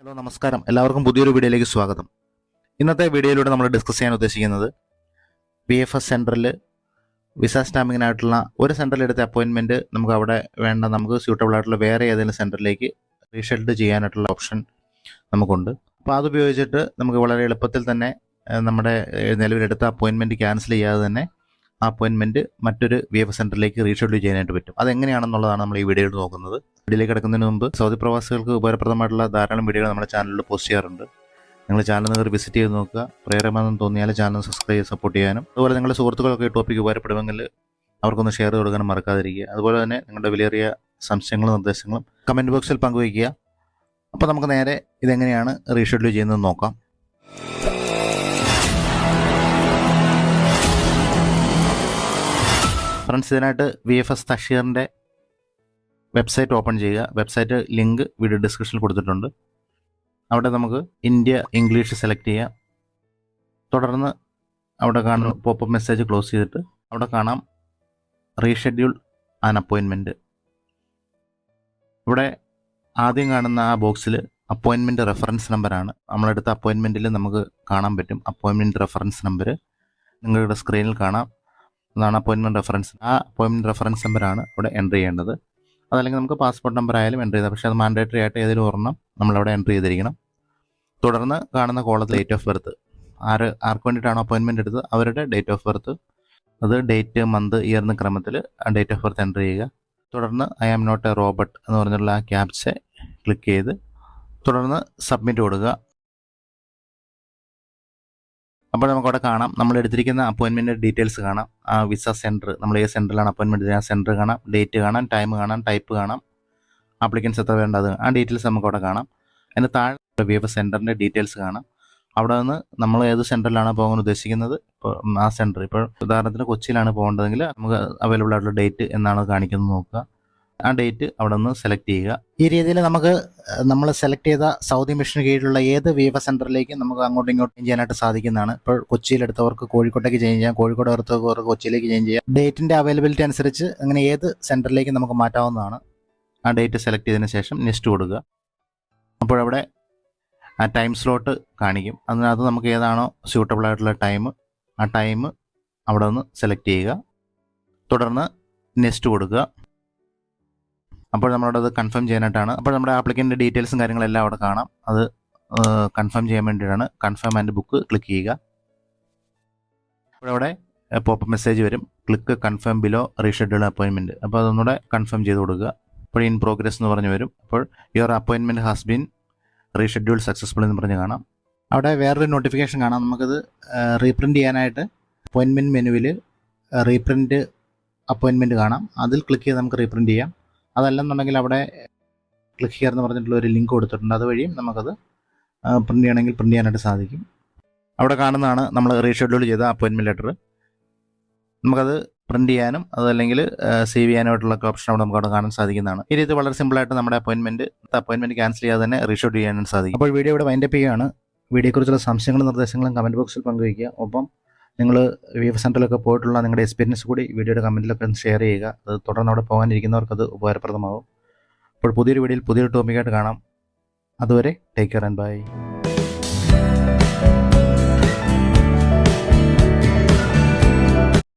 Hello നമസ്കാരം, എല്ലാവർക്കും പുതിയൊരു വീഡിയോയിലേക്ക് സ്വാഗതം. ഇന്നത്തെ വീഡിയോയിലൂടെ നമ്മൾ ഡിസ്കസ് ചെയ്യാൻ ഉദ്ദേശിക്കുന്നത് VFS സെൻറ്ററിൽ വിസ സ്റ്റാമ്പിങ്ങിനായിട്ടുള്ള ഒരു സെൻറ്ററിൽ എടുത്ത അപ്പോയിൻമെൻറ്റ് നമുക്ക് അവിടെ വേണ്ട, നമുക്ക് സ്യൂട്ടബിൾ ആയിട്ടുള്ള വേറെ ഏതെങ്കിലും സെൻറ്ററിലേക്ക് റീഷെഡ്യൂൾ ചെയ്യാനായിട്ടുള്ള ഓപ്ഷൻ നമുക്കുണ്ട്. അപ്പോൾ അതുപയോഗിച്ചിട്ട് നമുക്ക് വളരെ എളുപ്പത്തിൽ തന്നെ നമ്മുടെ നിലവിലെടുത്ത അപ്പോയിൻമെൻറ്റ് ക്യാൻസൽ ചെയ്യാതെ തന്നെ ആ അപ്പോയിൻമെൻറ്റ് മറ്റൊരു VFS സെൻറ്ററിലേക്ക് റീഷെഡ്യൂൾ ചെയ്യാനായിട്ട് പറ്റും. അതെങ്ങനെയാണെന്നുള്ളതാണ് നമ്മൾ ഈ വീഡിയോയിൽ നോക്കുന്നത്. വീഡിയോയിലേക്ക് കിടക്കുന്നതിന് മുമ്പ് സൗദി പ്രവാസികൾക്ക് ഉപകാരപ്രദമായിട്ടുള്ള ധാരാളം വീഡിയോകൾ നമ്മുടെ ചാനലിൽ പോസ്റ്റ് ചെയ്യാറുണ്ട്. നിങ്ങൾ ചാനൽ നിങ്ങൾ വിസിറ്റ് ചെയ്ത് നോക്കുക. പ്രേരകമാണെന്ന് തോന്നിയാൽ ചാനൽ സബ്സ്ക്രൈബ് ചെയ്ത് സപ്പോർട്ട് ചെയ്യാനും, അതുപോലെ നിങ്ങളുടെ സുഹൃത്തുക്കൾക്ക് ഈ ടോപ്പിക്ക് ഉപകാരപ്പെടുമെങ്കിൽ അവർക്കൊന്ന് ഷെയർ കൊടുക്കാനും മറക്കാതിരിക്കുക. അതുപോലെ തന്നെ നിങ്ങളുടെ വിലയേറിയ സംശയങ്ങളും നിർദ്ദേശങ്ങളും കമൻറ്റ് ബോക്സിൽ പങ്കുവയ്ക്കുക. അപ്പോൾ നമുക്ക് നേരെ ഇതെങ്ങനെയാണ് റീഷെഡ്യൂൾ ചെയ്യുന്നത് നോക്കാം. ഫ്രണ്ട്സ്, ഇതിനായിട്ട് VFS തഷീറിൻ്റെ വെബ്സൈറ്റ് ഓപ്പൺ ചെയ്യുക. വെബ്സൈറ്റ് ലിങ്ക് വീഡിയോ ഡിസ്ക്രിപ്ഷനിൽ കൊടുത്തിട്ടുണ്ട്. അവിടെ നമുക്ക് ഇന്ത്യ ഇംഗ്ലീഷ് സെലക്ട് ചെയ്യുക. തുടർന്ന് അവിടെ കാണുന്ന പോപ്പപ്പ് മെസ്സേജ് ക്ലോസ് ചെയ്തിട്ട് അവിടെ കാണാം റീഷെഡ്യൂൾ ആൻ അപ്പോയിൻമെൻറ്റ്. ഇവിടെ ആദ്യം കാണുന്ന ആ ബോക്സിൽ അപ്പോയിൻമെൻറ്റ് റെഫറൻസ് നമ്പറാണ്. നമ്മളെടുത്ത അപ്പോയിൻമെൻറ്റിൽ നമുക്ക് കാണാൻ പറ്റും അപ്പോയിൻമെൻറ്റ് റെഫറൻസ് നമ്പർ. നിങ്ങളുടെ സ്ക്രീനിൽ കാണാം, അതാണ് അപ്പോയിൻമെൻറ്റ് റെഫറൻസ്. ആ അപ്പോയിൻമെൻറ്റ് റെഫറൻസ് നമ്പറാണ് ഇവിടെ എൻ്റർ ചെയ്യേണ്ടത്. അതല്ലെങ്കിൽ നമുക്ക് പാസ്പോർട്ട് നമ്പർ ആയാലും എൻ്റർ ചെയ്താൽ, പക്ഷേ അത് മാൻഡേറ്ററി ആയിട്ട് ഏതെങ്കിലും ഒരെണ്ണം നമ്മളവിടെ എൻ്റർ ചെയ്തിരിക്കണം. തുടർന്ന് കാണുന്ന കോളത്തിൽ ഡേറ്റ് ഓഫ് ബർത്ത്, ആർക്ക് വേണ്ടിയിട്ടാണോ അപ്പോയിൻമെൻറ്റ് എടുത്തത് അവരുടെ ഡേറ്റ് ഓഫ് ബർത്ത്, അത് ഡേറ്റ്, മന്ത്, ഇയർ എന്ന ക്രമത്തിൽ ആ ഡേറ്റ് ഓഫ് ബർത്ത് എൻ്റർ ചെയ്യുക. തുടർന്ന് I am not a robot എന്ന് പറഞ്ഞുള്ള ആ ക്യാപ്ച ക്ലിക്ക് ചെയ്ത് തുടർന്ന് സബ്മിറ്റ് കൊടുക്കുക. അപ്പോൾ നമുക്കവിടെ കാണാം നമ്മൾ എടുത്തിരിക്കുന്ന അപ്പോയിൻമെൻറ്റ് ഡീറ്റെയിൽസ് കാണാം. ആ വിസ സെൻറ്റർ, നമ്മൾ ഏത് സെൻറ്ററിലാണ് അപ്പോയിൻമെൻറ്റ് ചെയ്യുക ആ സെൻറ്റർ കാണാം, ഡേറ്റ് കാണാം, ടൈം കാണാം, ടൈപ്പ് കാണാം, ആപ്ലിക്കൻസ് എത്ര വേണ്ടത് ആ ഡീറ്റെയിൽസ് നമുക്കവിടെ കാണാം. അതിന് താഴെ VFS സെൻറ്ററിൻ്റെ ഡീറ്റെയിൽസ് കാണാം. അവിടെ നിന്ന് നമ്മൾ ഏത് സെൻറ്ററിലാണ് പോകാൻ ഉദ്ദേശിക്കുന്നത്, ഇപ്പോൾ ആ സെൻറ്റർ, ഇപ്പോൾ ഉദാഹരണത്തിന് കൊച്ചിയിലാണ് പോകേണ്ടതെങ്കിൽ നമുക്ക് അവൈലബിൾ ആയിട്ടുള്ള ഡേറ്റ് എന്നാണ് കാണിക്കുന്നത് നോക്കുക. ആ ഡേറ്റ് അവിടെ നിന്ന് സെലക്ട് ചെയ്യുക. ഈ രീതിയിൽ നമുക്ക് നമ്മൾ സെലക്ട് ചെയ്ത സൗദി മിഷന് കീഴിലുള്ള ഏത് VFS സെൻറ്ററിലേക്കും നമുക്ക് അങ്ങോട്ടും ഇങ്ങോട്ടും ചേഞ്ച് ചെയ്യാനായിട്ട് സാധിക്കുന്നതാണ്. ഇപ്പോൾ കൊച്ചിയിലെടുത്തവർക്ക് കോഴിക്കോട്ടേക്ക് ചേഞ്ച് ചെയ്യാം, കോഴിക്കോട് എടുത്തവർക്ക് കൊച്ചിയിലേക്ക് ചേഞ്ച് ചെയ്യാം. ഡേറ്റിൻ്റെ അവൈലബിലിറ്റി അനുസരിച്ച് അങ്ങനെ ഏത് സെൻറ്ററിലേക്ക് നമുക്ക് മാറ്റാവുന്നതാണ്. ആ ഡേറ്റ് സെലക്ട് ചെയ്തതിന് ശേഷം നെക്സ്റ്റ് കൊടുക്കുക. അപ്പോഴവിടെ ആ ടൈം സ്ലോട്ട് കാണിക്കും. അതിനകത്ത് നമുക്ക് ഏതാണോ സ്യൂട്ടബിൾ ആയിട്ടുള്ള ടൈം, ആ ടൈം അവിടെ നിന്ന് സെലക്ട് ചെയ്യുക. തുടർന്ന് നെക്സ്റ്റ് കൊടുക്കുക. അപ്പോൾ നമ്മളോട് അത് കൺഫേം ചെയ്യാനായിട്ടാണ്. അപ്പോൾ നമ്മുടെ ആപ്ലിക്കൻ്റെ ഡീറ്റെയിൽസും കാര്യങ്ങളെല്ലാം അവിടെ കാണാം. അത് കൺഫേം ചെയ്യാൻ വേണ്ടിയിട്ടാണ് കൺഫേം ആൻഡ് ബുക്ക് ക്ലിക്ക് ചെയ്യുക. അപ്പോഴവിടെ പോപ്പ് മെസ്സേജ് വരും, click confirm below reschedule appointment. അപ്പോൾ അതൊന്നുകൂടെ കൺഫേം ചെയ്ത് കൊടുക്കുക. അപ്പോൾ ഇൻ പ്രോഗ്രസ് എന്ന് പറഞ്ഞ് വരും. അപ്പോൾ your appointment has been reschedule successful എന്ന് പറഞ്ഞ് കാണാം. അവിടെ വേറൊരു നോട്ടിഫിക്കേഷൻ കാണാം. നമുക്കത് റീപ്രിൻറ്റ് ചെയ്യാനായിട്ട് അപ്പോയിൻമെൻറ്റ് മെനുവിൽ റീപ്രിൻറ്റ് അപ്പോയിൻമെൻറ്റ് കാണാം. അതിൽ ക്ലിക്ക് ചെയ്ത് നമുക്ക് റീപ്രിൻറ്റ് ചെയ്യാം. അതല്ലെന്നുണ്ടെങ്കിൽ അവിടെ ക്ലിക്ക് ഹിയർ എന്ന് പറഞ്ഞിട്ടുള്ള ഒരു ലിങ്ക് കൊടുത്തിട്ടുണ്ട്. അതുവഴിയും നമുക്കത് പ്രിൻറ്റ് ചെയ്യണമെങ്കിൽ പ്രിൻറ്റ് ചെയ്യാനായിട്ട് സാധിക്കും. അവിടെ കാണുന്നതാണ് നമ്മൾ റീഷെഡ്യൂൾ ചെയ്ത അപ്പോയിൻമെൻറ്റ് ലെറ്റർ. നമുക്കത് പ്രിൻറ്റ് ചെയ്യാനും അതല്ലെങ്കിൽ സേവ് ചെയ്യാനായിട്ടുള്ള ഓപ്ഷൻ അവിടെ നമുക്ക് അവിടെ കാണാൻ സാധിക്കുന്നതാണ്. ഈ രീതി വളരെ സിമ്പിളായിട്ട് നമ്മുടെ അപ്പോയിൻമെൻറ്റ് ക്യാൻസൽ ചെയ്യാതെ തന്നെ റീഷെഡ്യൂൾ ചെയ്യാനും സാധിക്കും. അപ്പോൾ വീഡിയോ ഇവിടെ വൈൻഡപ്പ് ചെയ്യുകയാണ്. വീഡിയോയെക്കുറിച്ചുള്ള സംശയങ്ങളും നിർദ്ദേശങ്ങളും കമൻറ്റ് ബോക്സിൽ പങ്കുവയ്ക്കുക. ഒപ്പം നിങ്ങൾ VFS സെൻറ്ററിലൊക്കെ പോയിട്ടുള്ള നിങ്ങളുടെ എക്സ്പീരിയൻസ് കൂടി വീഡിയോയുടെ കമൻറ്റിലൊക്കെ ഒന്ന് ഷെയർ ചെയ്യുക. അത് തുടർന്ന് അവിടെ പോകാനിരിക്കുന്നവർക്കത് ഉപകാരപ്രദമാകും. അപ്പോൾ പുതിയൊരു വീഡിയോയിൽ പുതിയൊരു ടോപ്പിക്കായിട്ട് കാണാം. അതുവരെ ടേക്ക് കെയർ ആൻഡ് ബൈ.